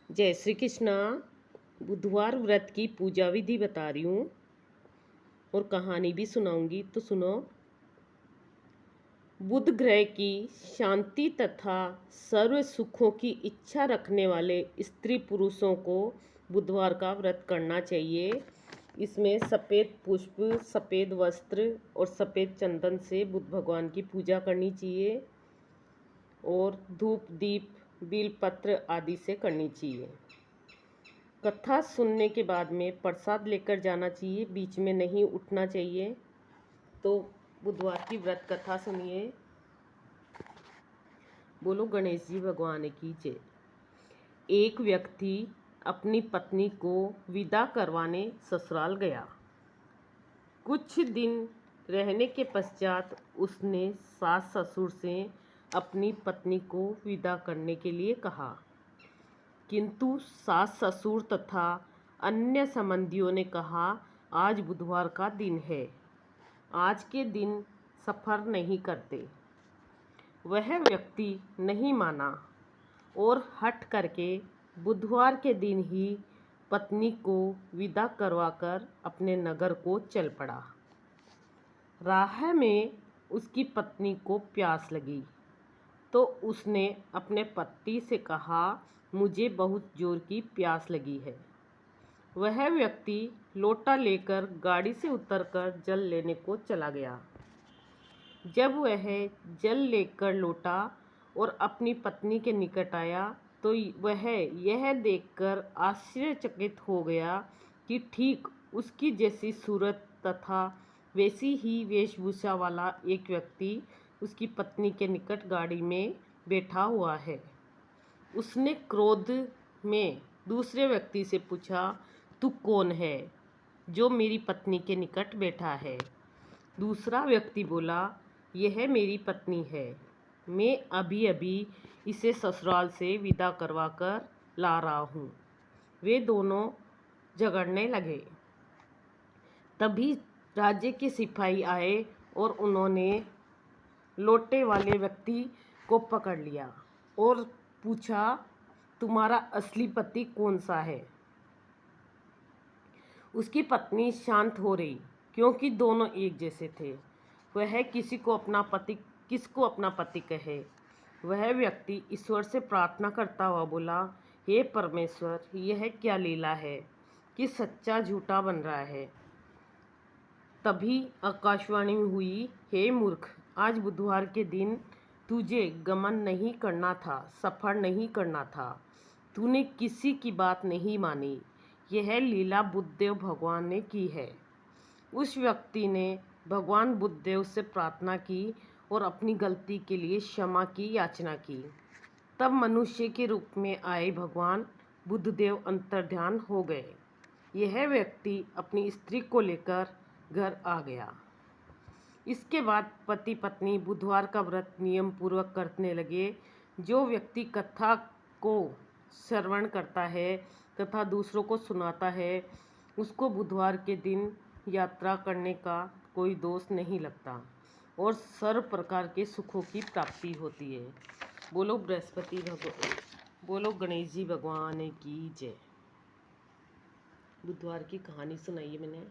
जय श्री कृष्णा। बुधवार व्रत की पूजा विधि बता रही हूँ और कहानी भी सुनाऊंगी, तो सुनो। बुध ग्रह की शांति तथा सर्व सुखों की इच्छा रखने वाले स्त्री पुरुषों को बुधवार का व्रत करना चाहिए। इसमें सफ़ेद पुष्प, सफ़ेद वस्त्र और सफ़ेद चंदन से बुध भगवान की पूजा करनी चाहिए और धूप दीप बेलपत्र आदि से करनी चाहिए। कथा सुनने के बाद में प्रसाद लेकर जाना चाहिए, बीच में नहीं उठना चाहिए। तो बुधवार की व्रत कथा सुनिए। बोलो गणेश जी भगवान की जय। एक व्यक्ति अपनी पत्नी को विदा करवाने ससुराल गया। कुछ दिन रहने के पश्चात उसने सास ससुर से अपनी पत्नी को विदा करने के लिए कहा, किंतु सास ससुर तथा अन्य संबंधियों ने कहा, आज बुधवार का दिन है, आज के दिन सफ़र नहीं करते। वह व्यक्ति नहीं माना और हट करके बुधवार के दिन ही पत्नी को विदा करवाकर अपने नगर को चल पड़ा। राह में उसकी पत्नी को प्यास लगी तो उसने अपने पति से कहा, मुझे बहुत जोर की प्यास लगी है। वह व्यक्ति लोटा लेकर गाड़ी से उतरकर जल लेने को चला गया। जब वह जल लेकर लौटा और अपनी पत्नी के निकट आया तो वह यह देखकर आश्चर्यचकित हो गया कि ठीक उसकी जैसी सूरत तथा वैसी ही वेशभूषा वाला एक व्यक्ति उसकी पत्नी के निकट गाड़ी में बैठा हुआ है। उसने क्रोध में दूसरे व्यक्ति से पूछा, तू कौन है जो मेरी पत्नी के निकट बैठा है? दूसरा व्यक्ति बोला, यह मेरी पत्नी है, मैं अभी अभी इसे ससुराल से विदा करवा कर ला रहा हूँ। वे दोनों झगड़ने लगे। तभी राज्य के सिपाही आए और उन्होंने लोटे वाले व्यक्ति को पकड़ लिया और पूछा, तुम्हारा असली पति कौन सा है? उसकी पत्नी शांत हो रही, क्योंकि दोनों एक जैसे थे। वह किसको अपना पति कहे। वह व्यक्ति ईश्वर से प्रार्थना करता हुआ बोला, हे परमेश्वर, यह क्या लीला है कि सच्चा झूठा बन रहा है। तभी आकाशवाणी हुई, हे मूर्ख, आज बुधवार के दिन तुझे गमन नहीं करना था, सफ़र नहीं करना था। तूने किसी की बात नहीं मानी। यह लीला बुद्धदेव भगवान ने की है। उस व्यक्ति ने भगवान बुद्धदेव से प्रार्थना की और अपनी गलती के लिए क्षमा की याचना की। तब मनुष्य के रूप में आए भगवान बुद्धदेव अंतर्ध्यान हो गए। यह व्यक्ति अपनी स्त्री को लेकर घर आ गया। इसके बाद पति पत्नी बुधवार का व्रत नियम पूर्वक करने लगे। जो व्यक्ति कथा को श्रवण करता है तथा दूसरों को सुनाता है, उसको बुधवार के दिन यात्रा करने का कोई दोष नहीं लगता और सर्व प्रकार के सुखों की प्राप्ति होती है। बोलो बृहस्पति भगवान, बोलो गणेश जी भगवान की जय। बुधवार की कहानी सुनाई है मैंने।